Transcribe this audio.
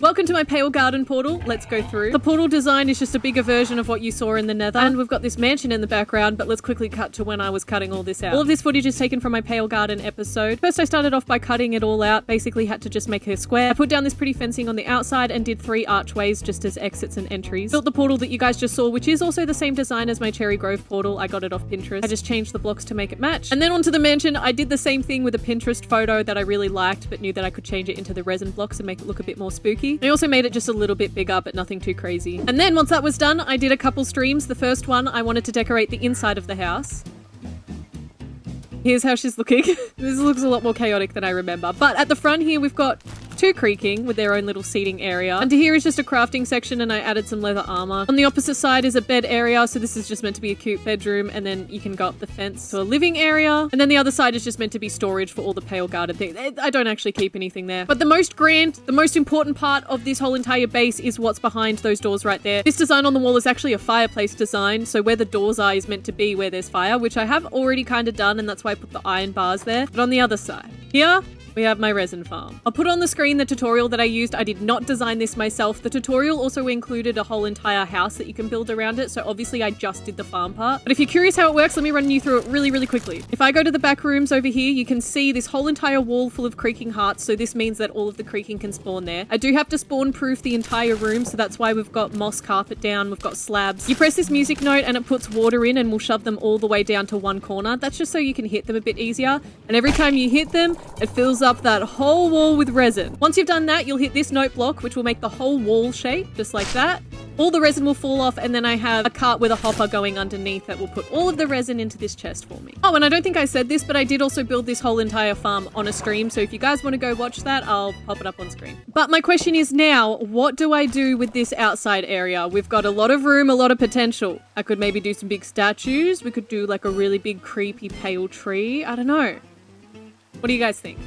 Welcome to my Pale Garden portal. Let's go through. The portal design is just a bigger version of what you saw in the Nether. And we've got this mansion in the background, but let's quickly cut to when I was cutting all this out. All of this footage is taken from my Pale Garden episode. First, I started off by cutting it all out, basically had to just make a square. I put down this pretty fencing on the outside and did 3 archways just as exits and entries. Built the portal that you guys just saw, which is also the same design as my Cherry Grove portal. I got it off Pinterest. I just changed the blocks to make it match. And then onto the mansion, I did the same thing with a Pinterest photo that I really liked, but knew that I could change it into the resin blocks and make it look a bit more spooky. I also made it just a little bit bigger, but nothing too crazy. And then once that was done, I did a couple streams. The first one, I wanted to decorate the inside of the house. Here's how she's looking. This looks a lot more chaotic than I remember. But at the front here, we've got 2 creaking with their own little seating area. Under here is just a crafting section and I added some leather armor. On the opposite side is a bed area. So this is just meant to be a cute bedroom. And then you can go up the fence to a living area. And then the other side is just meant to be storage for all the Pale Garden things. I don't actually keep anything there. But the most grand, the most important part of this whole entire base is what's behind those doors right there. This design on the wall is actually a fireplace design. So where the doors are is meant to be where there's fire, which I have already kind of done. And that's why I put the iron bars there. But on the other side, here, we have my resin farm. I'll put on the screen the tutorial that I used. I did not design this myself. The tutorial also included a whole entire house that you can build around it. So obviously I just did the farm part. But if you're curious how it works, let me run you through it really, really quickly. If I go to the back rooms over here, you can see this whole entire wall full of creaking hearts. So this means that all of the creaking can spawn there. I do have to spawn proof the entire room. So that's why we've got moss carpet down. We've got slabs. You press this music note and it puts water in and we'll shove them all the way down to one corner. That's just so you can hit them a bit easier. And every time you hit them, it fills up that whole wall with resin. Once you've done that, you'll hit this note block, which will make the whole wall shape, just like that. All the resin will fall off, and then I have a cart with a hopper going underneath that will put all of the resin into this chest for me. Oh, and I don't think I said this, but I did also build this whole entire farm on a stream, so if you guys want to go watch that, I'll pop it up on screen. But my question is now, what do I do with this outside area? We've got a lot of room, a lot of potential. I could maybe do some big statues. We could do like a really big creepy pale tree. I don't know. What do you guys think?